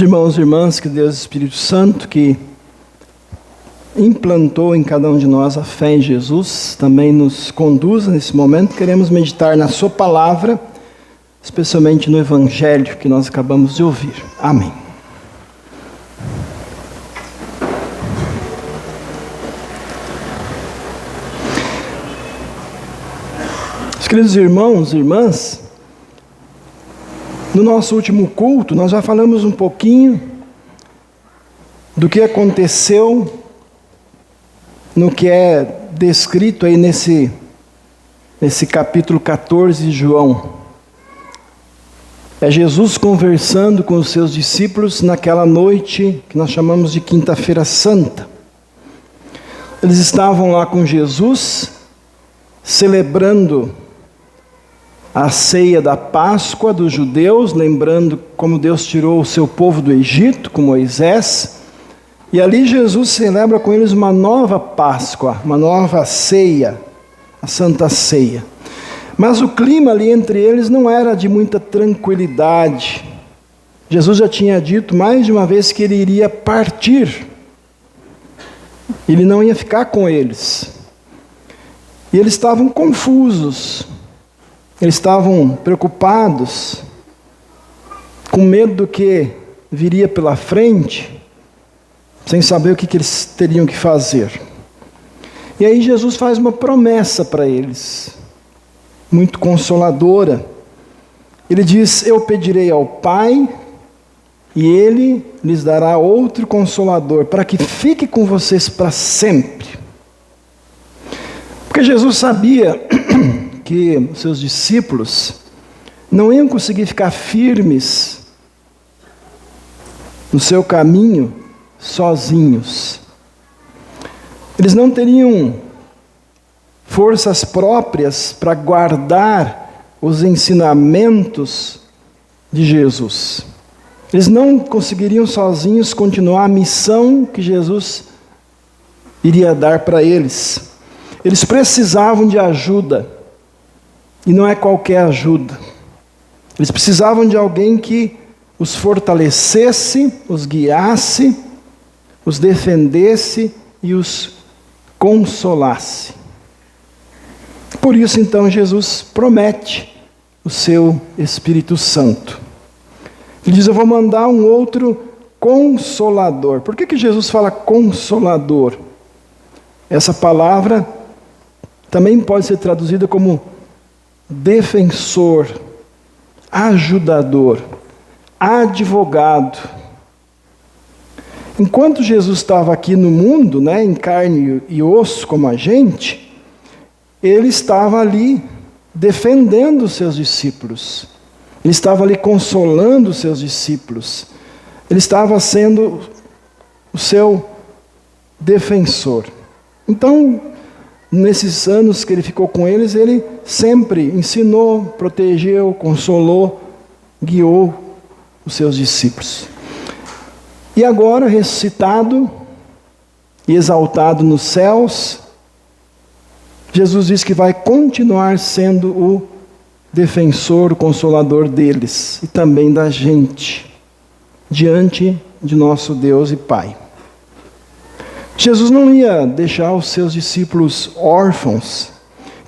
irmãos e irmãs, que Deus Espírito Santo, que implantou em cada um de nós a fé em Jesus, também nos conduza nesse momento. Queremos meditar na sua palavra, especialmente no Evangelho que nós acabamos de ouvir. Amém. Queridos irmãos e irmãs, no nosso último culto, nós já falamos um pouquinho do que aconteceu no que é descrito aí nesse capítulo 14 de João. É Jesus conversando com os seus discípulos naquela noite que nós chamamos de Quinta-feira Santa. Eles estavam lá com Jesus, celebrando a ceia da Páscoa dos judeus, lembrando como Deus tirou o seu povo do Egito, com Moisés. E ali Jesus celebra com eles uma nova Páscoa, uma nova ceia, a Santa Ceia. Mas o clima ali entre eles não era de muita tranquilidade. Jesus já tinha dito mais de uma vez que ele iria partir. Ele não ia ficar com eles. E eles estavam confusos. Eles estavam preocupados, com medo do que viria pela frente, sem saber o que eles teriam que fazer. E aí Jesus faz uma promessa para eles, muito consoladora. Ele diz: eu pedirei ao Pai, e Ele lhes dará outro Consolador, para que fique com vocês para sempre. Porque Jesus sabia que os seus discípulos não iam conseguir ficar firmes no seu caminho sozinhos. Eles não teriam forças próprias para guardar os ensinamentos de Jesus. Eles não conseguiriam sozinhos continuar a missão que Jesus iria dar para eles. Eles precisavam de ajuda. E não é qualquer ajuda. Eles precisavam de alguém que os fortalecesse, os guiasse, os defendesse e os consolasse. Por isso, então, Jesus promete o seu Espírito Santo. Ele diz: eu vou mandar um outro Consolador. Por que Jesus fala Consolador? Essa palavra também pode ser traduzida como defensor, ajudador, advogado. Enquanto Jesus estava aqui no mundo, em carne e osso como a gente, ele estava ali defendendo os seus discípulos. Ele estava ali consolando os seus discípulos. Ele estava sendo o seu defensor. Então, nesses anos que ele ficou com eles, ele sempre ensinou, protegeu, consolou, guiou os seus discípulos. E agora, ressuscitado e exaltado nos céus, Jesus diz que vai continuar sendo o defensor, o consolador deles e também da gente, diante de nosso Deus e Pai. Jesus não ia deixar os seus discípulos órfãos.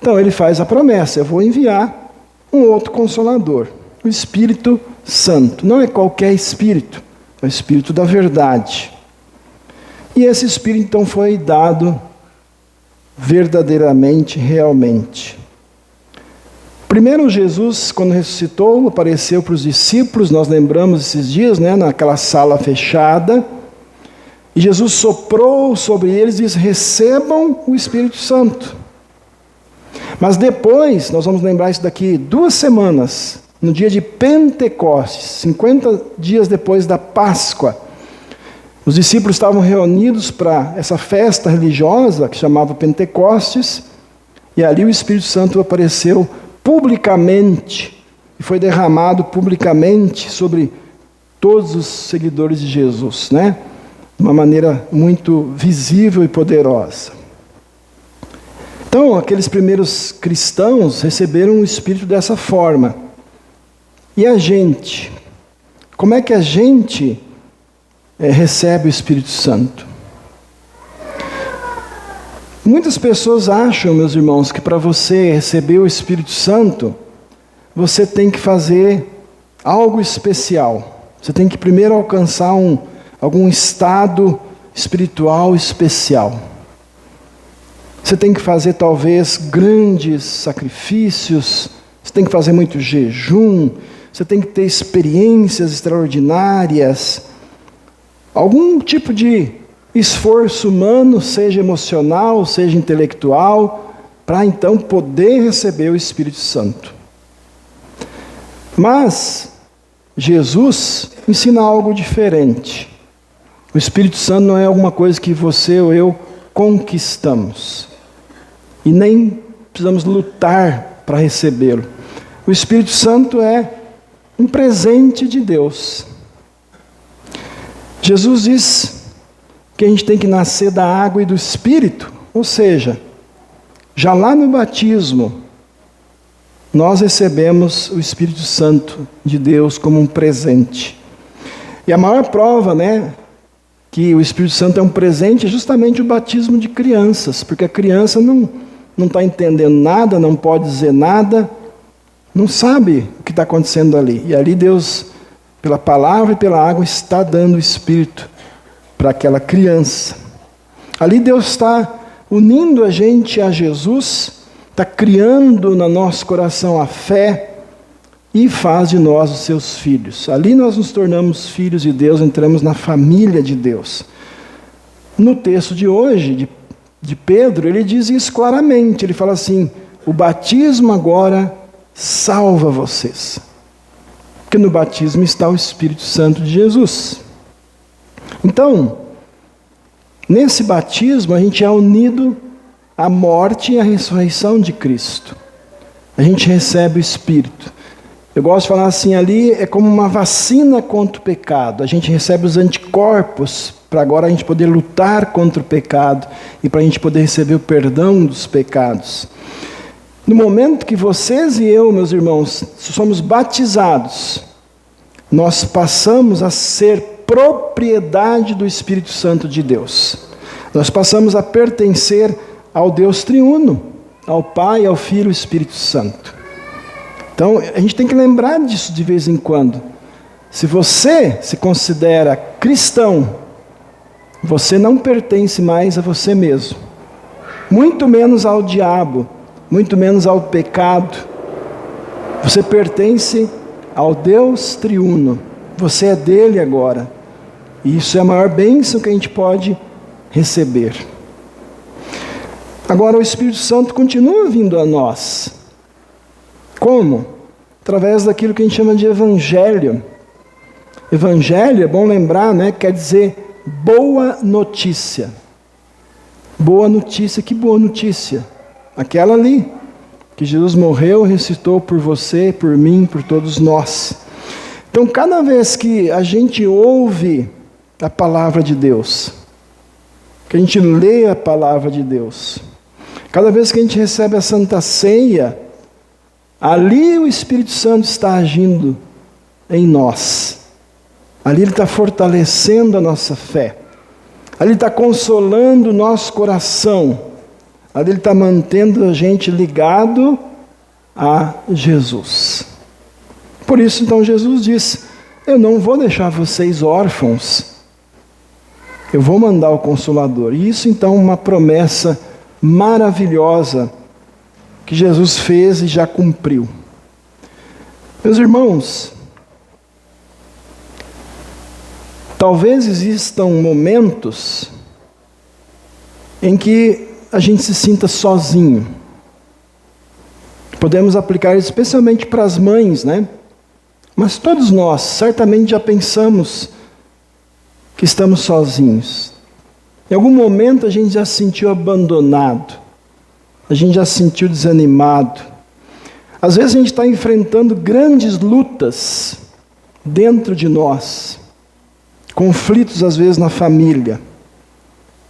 Então ele faz a promessa: eu vou enviar um outro Consolador, o Espírito Santo. Não é qualquer Espírito, é o Espírito da verdade. E esse Espírito então foi dado verdadeiramente, realmente. Primeiro, Jesus, quando ressuscitou, apareceu para os discípulos. Nós lembramos esses dias, naquela sala fechada. E Jesus soprou sobre eles e disse: recebam o Espírito Santo. Mas depois, nós vamos lembrar isso daqui 2 semanas, no dia de Pentecostes, 50 dias depois da Páscoa, os discípulos estavam reunidos para essa festa religiosa que chamava Pentecostes, e ali o Espírito Santo apareceu publicamente, e foi derramado publicamente sobre todos os seguidores de Jesus, de uma maneira muito visível e poderosa. Então, aqueles primeiros cristãos receberam o Espírito dessa forma. E a gente? Como é que a gente recebe o Espírito Santo. Muitas pessoas acham, meus irmãos, que para você receber o Espírito Santo, você tem que fazer algo especial. Você tem que primeiro alcançar algum estado espiritual especial. Você tem que fazer talvez grandes sacrifícios, você tem que fazer muito jejum, você tem que ter experiências extraordinárias, algum tipo de esforço humano, seja emocional, seja intelectual, para então poder receber o Espírito Santo. Mas Jesus ensina algo diferente. O Espírito Santo não é alguma coisa que você ou eu conquistamos. E nem precisamos lutar para recebê-lo. O Espírito Santo é um presente de Deus. Jesus diz que a gente tem que nascer da água e do Espírito, ou seja, já lá no batismo, nós recebemos o Espírito Santo de Deus como um presente. E a maior prova, que o Espírito Santo é um presente é justamente o batismo de crianças, porque a criança não está entendendo nada, não pode dizer nada, não sabe o que está acontecendo ali. E ali Deus, pela palavra e pela água, está dando o Espírito para aquela criança. Ali Deus está unindo a gente a Jesus, está criando no nosso coração a fé e faz de nós os seus filhos. Ali nós nos tornamos filhos de Deus, entramos na família de Deus. No texto de hoje, de Pedro, ele diz isso claramente. Ele fala assim: o batismo agora salva vocês. Porque no batismo está o Espírito Santo de Jesus. Então, nesse batismo a gente é unido à morte e à ressurreição de Cristo. A gente recebe o Espírito. Eu gosto de falar assim, ali é como uma vacina contra o pecado. A gente recebe os anticorpos para agora a gente poder lutar contra o pecado e para a gente poder receber o perdão dos pecados. No momento que vocês e eu, meus irmãos, somos batizados, nós passamos a ser propriedade do Espírito Santo de Deus. Nós passamos a pertencer ao Deus triuno, ao Pai, ao Filho e ao Espírito Santo. Então, a gente tem que lembrar disso de vez em quando. Se você se considera cristão, você não pertence mais a você mesmo. Muito menos ao diabo, muito menos ao pecado. Você pertence ao Deus triuno. Você é dele agora. E isso é a maior bênção que a gente pode receber. Agora o Espírito Santo continua vindo a nós. Como? Através daquilo que a gente chama de evangelho. Evangelho, é bom lembrar, quer dizer boa notícia. Boa notícia, que boa notícia? Aquela ali, que Jesus morreu, ressuscitou por você, por mim, por todos nós. Então, cada vez que a gente ouve a palavra de Deus, que a gente lê a palavra de Deus, cada vez que a gente recebe a Santa Ceia, ali o Espírito Santo está agindo em nós. Ali ele está fortalecendo a nossa fé. Ali ele está consolando o nosso coração. Ali ele está mantendo a gente ligado a Jesus. Por isso, então, Jesus disse: eu não vou deixar vocês órfãos. Eu vou mandar o Consolador. E isso, então, é uma promessa maravilhosa que Jesus fez e já cumpriu. Meus irmãos, talvez existam momentos em que a gente se sinta sozinho. Podemos aplicar isso especialmente para as mães, Mas todos nós certamente já pensamos que estamos sozinhos. Em algum momento a gente já se sentiu abandonado. A gente já se sentiu desanimado. Às vezes a gente está enfrentando grandes lutas dentro de nós. Conflitos às vezes na família.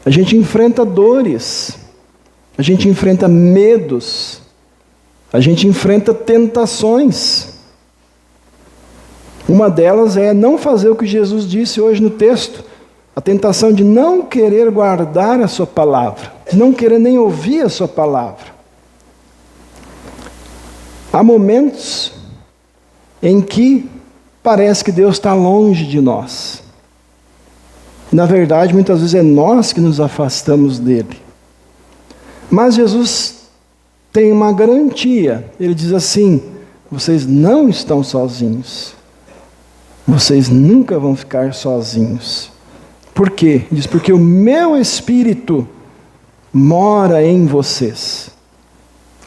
A gente enfrenta dores. A gente enfrenta medos. A gente enfrenta tentações. Uma delas é não fazer o que Jesus disse hoje no texto. A tentação de não querer guardar a sua palavra, de não querer nem ouvir a sua palavra. Há momentos em que parece que Deus está longe de nós. Na verdade, muitas vezes é nós que nos afastamos dele. Mas Jesus tem uma garantia. Ele diz assim: vocês não estão sozinhos. Vocês nunca vão ficar sozinhos. Por quê? Diz, porque o meu Espírito mora em vocês.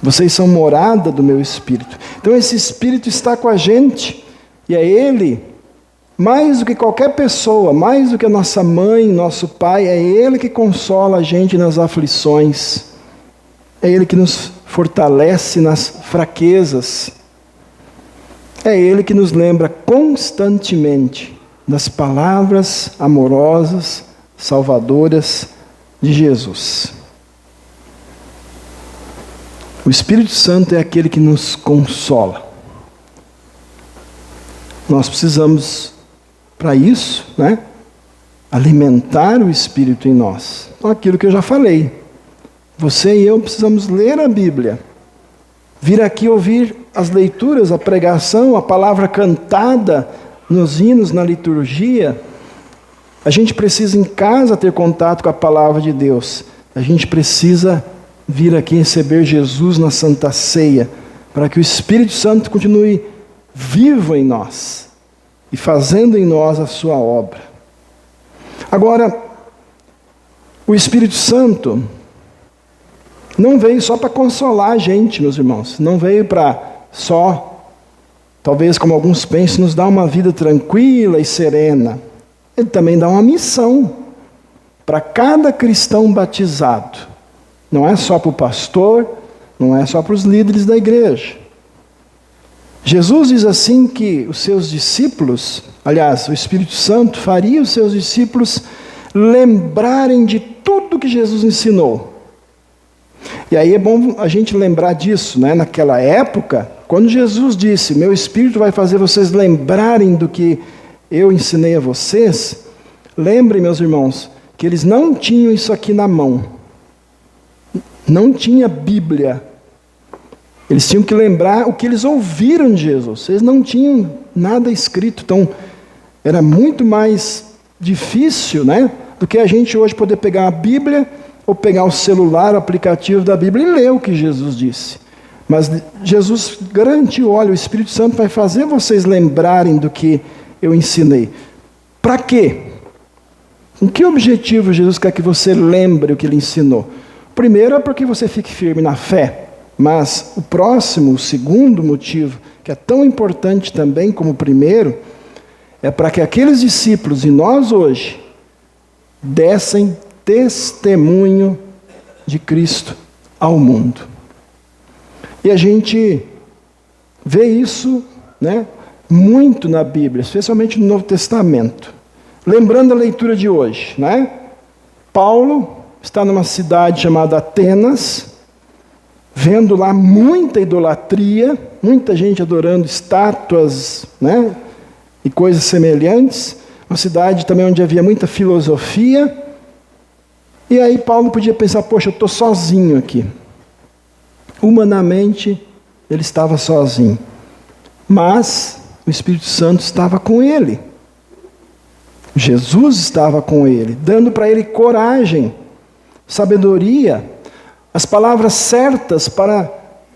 Vocês são morada do meu Espírito. Então esse Espírito está com a gente. E é Ele, mais do que qualquer pessoa, mais do que a nossa mãe, nosso pai, é Ele que consola a gente nas aflições. É Ele que nos fortalece nas fraquezas. É Ele que nos lembra constantemente das palavras amorosas, salvadoras de Jesus. O Espírito Santo é aquele que nos consola. Nós precisamos, para isso, alimentar o Espírito em nós. Então, aquilo que eu já falei. Você e eu precisamos ler a Bíblia. Vir aqui ouvir as leituras, a pregação, a palavra cantada nos hinos, na liturgia. A gente precisa em casa ter contato com a palavra de Deus. A gente precisa vir aqui receber Jesus na Santa Ceia, para que o Espírito Santo continue vivo em nós e fazendo em nós a sua obra. Agora, o Espírito Santo não veio só para consolar a gente, meus irmãos. Não veio para só, talvez como alguns pensam, nos dar uma vida tranquila e serena. Ele também dá uma missão para cada cristão batizado. Não é só para o pastor, não é só para os líderes da igreja. Jesus diz assim que os seus discípulos, aliás, o Espírito Santo faria os seus discípulos lembrarem de tudo que Jesus ensinou. E aí é bom a gente lembrar disso, Naquela época, quando Jesus disse, meu Espírito vai fazer vocês lembrarem do que eu ensinei a vocês, lembrem, meus irmãos, que eles não tinham isso aqui na mão. Não tinha Bíblia. Eles tinham que lembrar o que eles ouviram de Jesus. Eles não tinham nada escrito. Então, era muito mais difícil, do que a gente hoje poder pegar a Bíblia ou pegar o celular, o aplicativo da Bíblia e ler o que Jesus disse. Mas Jesus garantiu, olha, o Espírito Santo vai fazer vocês lembrarem do que eu ensinei. Para quê? Com que objetivo Jesus quer que você lembre o que ele ensinou? Primeiro é porque você fique firme na fé. Mas o próximo, o segundo motivo, que é tão importante também como o primeiro, é para que aqueles discípulos e nós hoje dessem testemunho de Cristo ao mundo. E a gente vê isso, muito na Bíblia, especialmente no Novo Testamento. Lembrando a leitura de hoje, Paulo está numa cidade chamada Atenas, vendo lá muita idolatria, muita gente adorando estátuas, e coisas semelhantes. Uma cidade também onde havia muita filosofia. E aí Paulo podia pensar, poxa, eu estou sozinho aqui. Humanamente, ele estava sozinho. Mas o Espírito Santo estava com ele. Jesus estava com ele, dando para ele coragem, sabedoria, as palavras certas para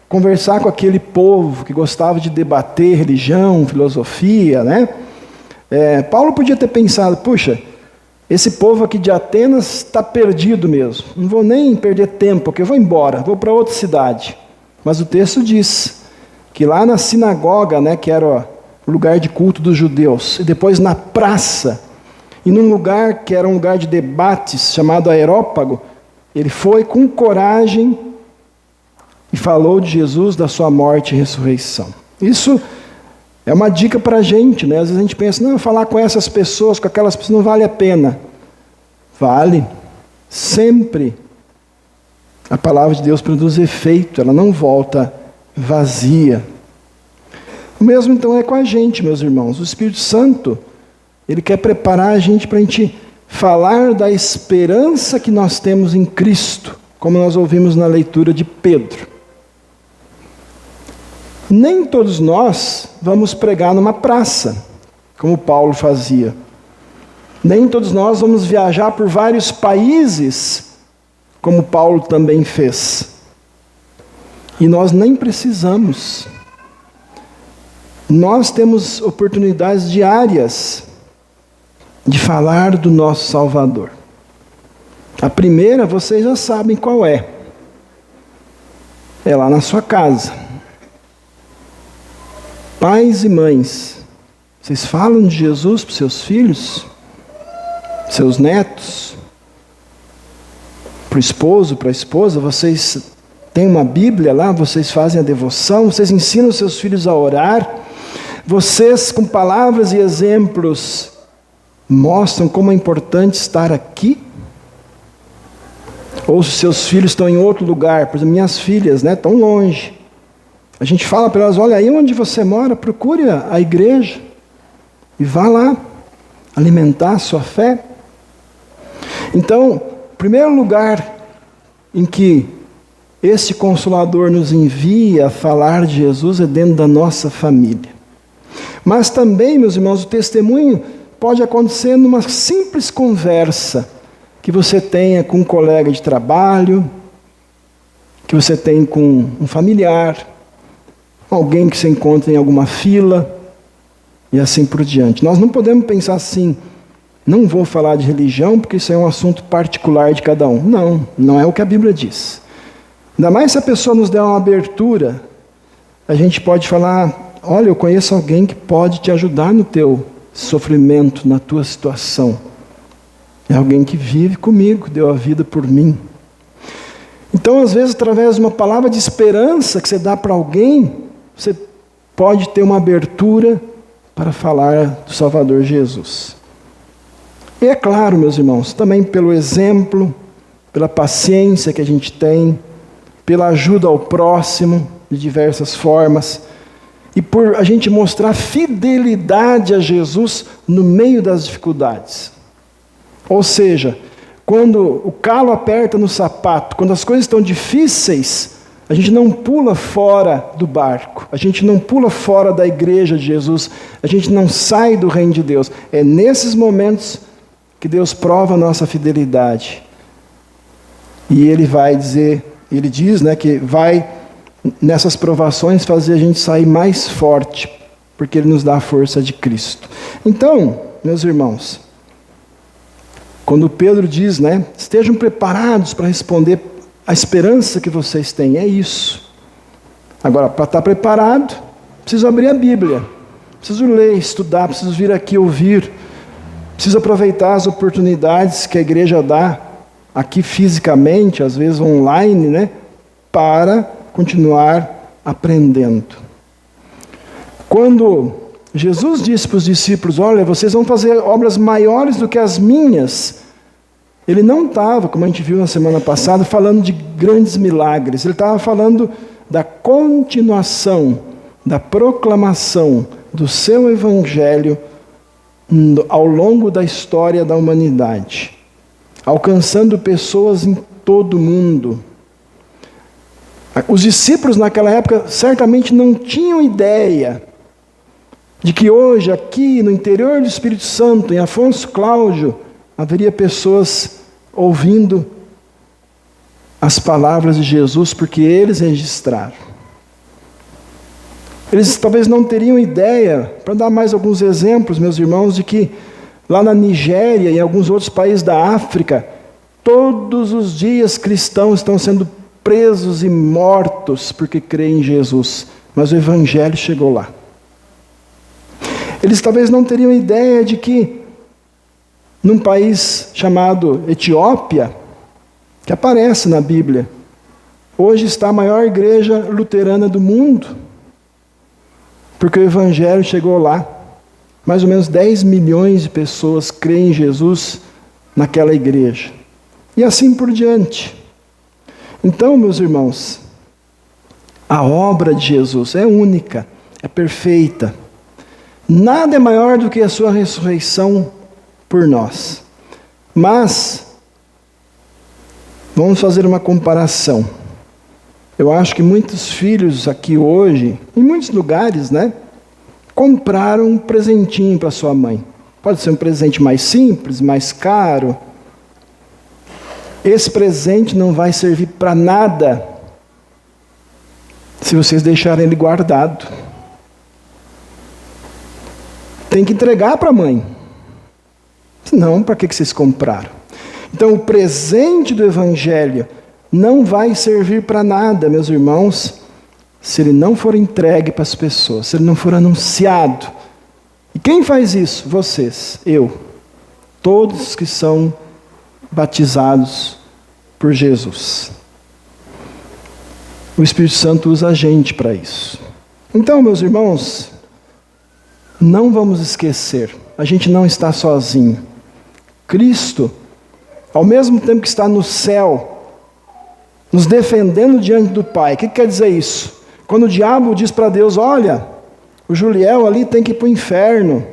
conversar com aquele povo que gostava de debater religião, filosofia, Paulo podia ter pensado, puxa, esse povo aqui de Atenas está perdido mesmo, não vou nem perder tempo, porque eu vou embora, vou para outra cidade. Mas o texto diz que lá na sinagoga, que era o lugar de culto dos judeus, e depois na praça, e num lugar que era um lugar de debates, chamado Areópago, ele foi com coragem e falou de Jesus, da sua morte e ressurreição. Isso é uma dica para a gente, Às vezes a gente pensa, não, falar com essas pessoas, com aquelas pessoas, não vale a pena. Vale. Sempre. A palavra de Deus produz efeito, ela não volta vazia. O mesmo então é com a gente, meus irmãos. O Espírito Santo, ele quer preparar a gente para a gente falar da esperança que nós temos em Cristo, como nós ouvimos na leitura de Pedro. Nem todos nós vamos pregar numa praça, como Paulo fazia. Nem todos nós vamos viajar por vários países, como Paulo também fez. E nós nem precisamos. Nós temos oportunidades diárias de falar do nosso Salvador. A primeira, vocês já sabem qual é. É lá na sua casa. Pais e mães, vocês falam de Jesus para os seus filhos, seus netos, para o esposo, para a esposa, vocês têm uma Bíblia lá, vocês fazem a devoção, vocês ensinam os seus filhos a orar, vocês com palavras e exemplos mostram como é importante estar aqui. Ou se seus filhos estão em outro lugar, por exemplo, minhas filhas, né, estão longe. A gente fala para elas, olha, aí onde você mora, procure a igreja e vá lá alimentar a sua fé. Então, o primeiro lugar em que esse Consolador nos envia a falar de Jesus é dentro da nossa família. Mas também, meus irmãos, o testemunho pode acontecer numa simples conversa que você tenha com um colega de trabalho, que você tem com um familiar, alguém que você encontra em alguma fila, e assim por diante. Nós não podemos pensar assim, não vou falar de religião, porque isso é um assunto particular de cada um. Não, não é o que a Bíblia diz. Ainda mais se a pessoa nos der uma abertura, a gente pode falar, olha, eu conheço alguém que pode te ajudar no teu sofrimento, na tua situação. É alguém que vive comigo, deu a vida por mim. Então, às vezes, através de uma palavra de esperança que você dá para alguém, você pode ter uma abertura para falar do Salvador Jesus. E é claro, meus irmãos, também pelo exemplo, pela paciência que a gente tem, pela ajuda ao próximo, de diversas formas, e por a gente mostrar fidelidade a Jesus no meio das dificuldades. Ou seja, quando o calo aperta no sapato, quando as coisas estão difíceis, a gente não pula fora do barco, a gente não pula fora da igreja de Jesus, a gente não sai do reino de Deus. É nesses momentos que Deus prova a nossa fidelidade. E Ele vai dizer, Ele diz, né, que vai nessas provações fazer a gente sair mais forte, porque Ele nos dá a força de Cristo. Então, meus irmãos, quando Pedro diz, né, estejam preparados para responder a esperança que vocês têm, é isso. Agora, para estar preparado, preciso abrir a Bíblia, preciso ler, estudar, preciso vir aqui ouvir, preciso aproveitar as oportunidades que a igreja dá, aqui fisicamente, às vezes online, né, para continuar aprendendo. Quando Jesus disse para os discípulos, olha, vocês vão fazer obras maiores do que as minhas, Ele não estava, como a gente viu na semana passada, falando de grandes milagres. Ele estava falando da continuação, da proclamação do seu evangelho ao longo da história da humanidade, alcançando pessoas em todo o mundo. Os discípulos naquela época certamente não tinham ideia de que hoje, aqui no interior do Espírito Santo, em Afonso Cláudio, haveria pessoas ouvindo as palavras de Jesus, porque eles registraram. Eles talvez não teriam ideia, para dar mais alguns exemplos, meus irmãos, de que lá na Nigéria e em alguns outros países da África, todos os dias cristãos estão sendo presos e mortos porque creem em Jesus. Mas o Evangelho chegou lá. Eles talvez não teriam ideia de que num país chamado Etiópia, que aparece na Bíblia, hoje está a maior igreja luterana do mundo, porque o Evangelho chegou lá. Mais ou menos 10 milhões de pessoas creem em Jesus naquela igreja. E assim por diante. Então, meus irmãos, a obra de Jesus é única, é perfeita. Nada é maior do que a sua ressurreição por nós. Mas, vamos fazer uma comparação. Eu acho que muitos filhos aqui hoje, em muitos lugares, né, compraram um presentinho para sua mãe. Pode ser um presente mais simples, mais caro. Esse presente não vai servir para nada se vocês deixarem ele guardado. Tem que entregar para a mãe. Senão, para que vocês compraram? Então, o presente do Evangelho não vai servir para nada, meus irmãos, se ele não for entregue para as pessoas, se ele não for anunciado. E quem faz isso? Vocês, eu. Todos que são batizados por Jesus. O Espírito Santo usa a gente para isso. Então, meus irmãos, não vamos esquecer, a gente não está sozinho. Cristo, ao mesmo tempo que está no céu, nos defendendo diante do Pai. O que quer dizer isso? Quando o diabo diz para Deus, olha, o Juliel ali tem que ir para o inferno,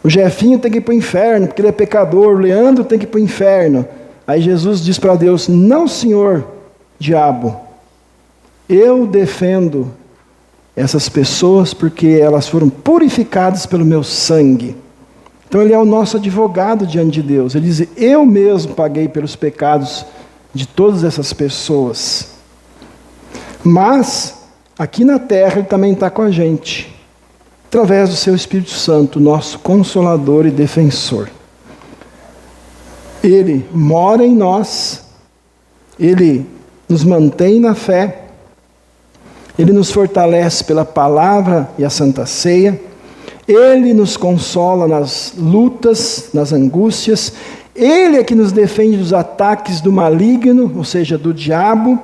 o Jefinho tem que ir para o inferno, porque ele é pecador, o Leandro tem que ir para o inferno. Aí Jesus diz para Deus, não senhor, diabo, eu defendo essas pessoas porque elas foram purificadas pelo meu sangue. Então ele é o nosso advogado diante de Deus. Ele diz, eu mesmo paguei pelos pecados de todas essas pessoas. Mas, aqui na terra, ele também está com a gente, através do seu Espírito Santo, nosso Consolador e Defensor. Ele mora em nós, ele nos mantém na fé, ele nos fortalece pela palavra e a Santa Ceia, ele nos consola nas lutas, nas angústias, ele é que nos defende dos ataques do maligno, ou seja, do diabo,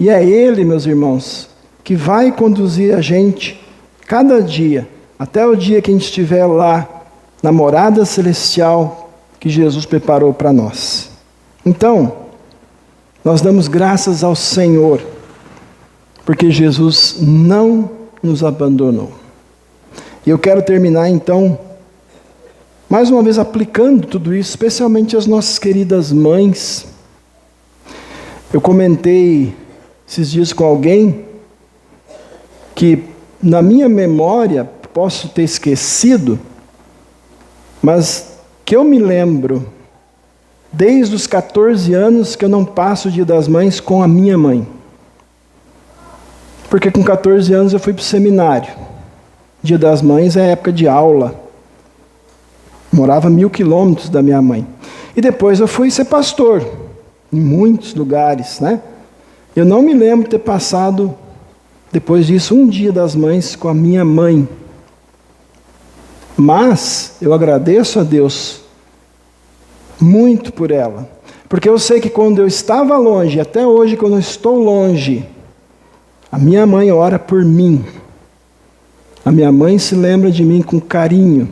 e é ele, meus irmãos, que vai conduzir a gente cada dia, até o dia que a gente estiver lá, na morada celestial que Jesus preparou para nós. Então, nós damos graças ao Senhor, porque Jesus não nos abandonou. E eu quero terminar então, mais uma vez aplicando tudo isso, especialmente às nossas queridas mães. Eu comentei esses dias com alguém que na minha memória, posso ter esquecido, mas que eu me lembro, desde os 14 anos que eu não passo o Dia das Mães com a minha mãe. Porque com 14 anos eu fui para o seminário. Dia das Mães é época de aula. Morava 1.000 quilômetros da minha mãe. E depois eu fui ser pastor, em muitos lugares, né? Eu não me lembro de ter passado, depois disso, um Dia das Mães com a minha mãe. Mas eu agradeço a Deus muito por ela. Porque eu sei que quando eu estava longe, até hoje quando eu estou longe, a minha mãe ora por mim. A minha mãe se lembra de mim com carinho.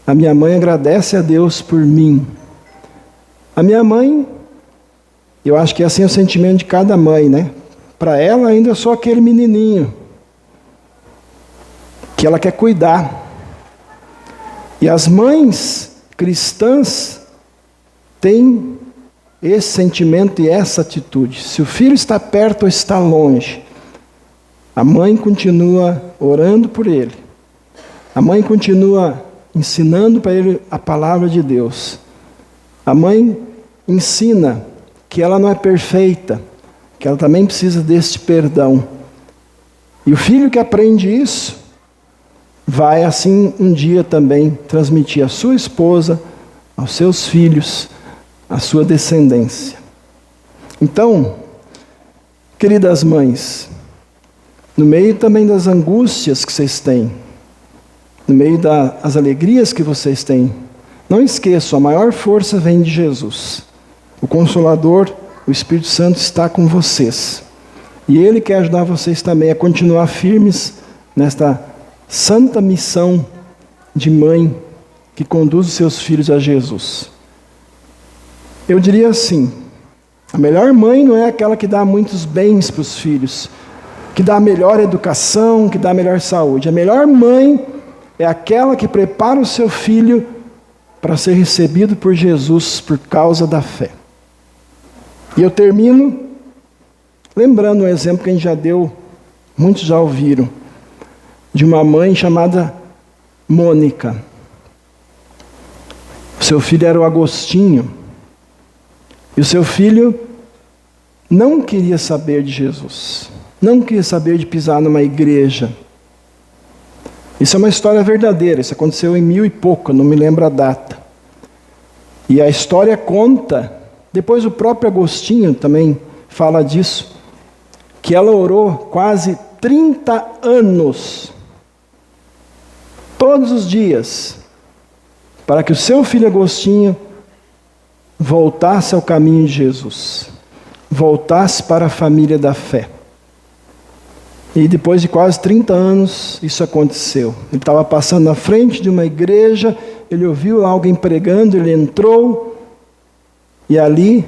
A minha mãe agradece a Deus por mim. A minha mãe, eu acho que é assim o sentimento de cada mãe, né? Para ela ainda eu sou aquele menininho que ela quer cuidar. E as mães cristãs têm esse sentimento e essa atitude. Se o filho está perto ou está longe, a mãe continua orando por ele. A mãe continua ensinando para ele a palavra de Deus. A mãe ensina que ela não é perfeita, que ela também precisa deste perdão. E o filho que aprende isso, vai assim um dia também transmitir à sua esposa, aos seus filhos, a sua descendência. Então, queridas mães, no meio também das angústias que vocês têm, no meio das alegrias que vocês têm, não esqueçam, a maior força vem de Jesus. O Consolador, o Espírito Santo está com vocês. E Ele quer ajudar vocês também a continuar firmes nesta santa missão de mãe que conduz os seus filhos a Jesus. Eu diria assim, a melhor mãe não é aquela que dá muitos bens para os filhos, que dá a melhor educação, que dá a melhor saúde. A melhor mãe é aquela que prepara o seu filho para ser recebido por Jesus por causa da fé. E eu termino lembrando um exemplo que a gente já deu, muitos já ouviram, de uma mãe chamada Mônica. Seu filho era o Agostinho, e o seu filho não queria saber de Jesus, não queria saber de pisar numa igreja. Isso é uma história verdadeira, isso aconteceu em 1000 e pouco, não me lembro a data. E a história conta, depois o próprio Agostinho também fala disso, que ela orou quase 30 anos, todos os dias, para que o seu filho Agostinho voltasse ao caminho de Jesus, voltasse para a família da fé. E depois de quase 30 anos, isso aconteceu. Ele estava passando na frente de uma igreja, ele ouviu alguém pregando, ele entrou, e ali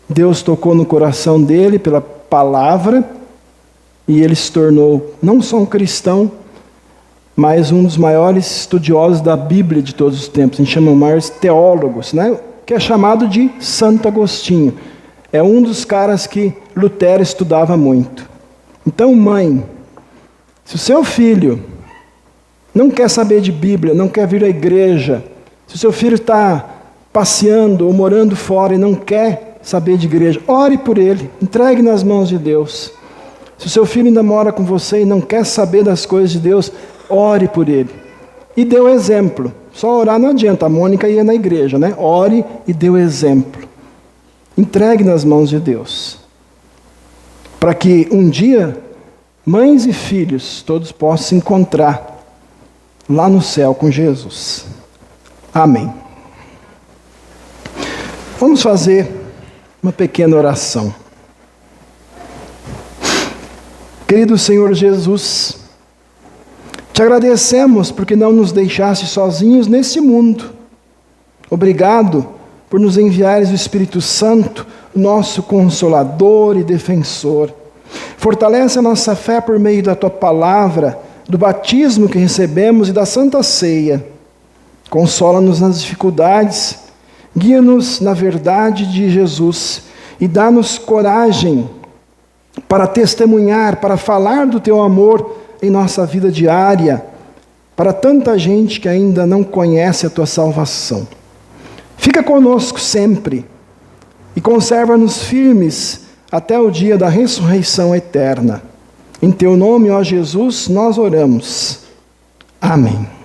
Deus tocou no coração dele pela palavra, e ele se tornou não só um cristão, mas um dos maiores estudiosos da Bíblia de todos os tempos. A gente chama maiores teólogos, né? Que é chamado de Santo Agostinho. É um dos caras que Lutero estudava muito. Então, mãe, se o seu filho não quer saber de Bíblia, não quer vir à igreja, se o seu filho está passeando ou morando fora e não quer saber de igreja, ore por ele, entregue nas mãos de Deus. Se o seu filho ainda mora com você e não quer saber das coisas de Deus, ore por ele. E dê o exemplo. Só orar não adianta, a Mônica ia na igreja, né? Ore e dê o exemplo. Entregue nas mãos de Deus. Para que um dia, mães e filhos, todos possam se encontrar lá no céu com Jesus. Amém. Vamos fazer uma pequena oração. Querido Senhor Jesus, te agradecemos porque não nos deixaste sozinhos nesse mundo. Obrigado por nos enviares o Espírito Santo, nosso Consolador e Defensor. Fortalece a nossa fé por meio da Tua Palavra, do batismo que recebemos e da Santa Ceia. Consola-nos nas dificuldades, guia-nos na verdade de Jesus e dá-nos coragem para testemunhar, para falar do Teu amor em nossa vida diária, para tanta gente que ainda não conhece a Tua salvação. Fica conosco sempre e conserva-nos firmes até o dia da ressurreição eterna. Em Teu nome, ó Jesus, nós oramos. Amém.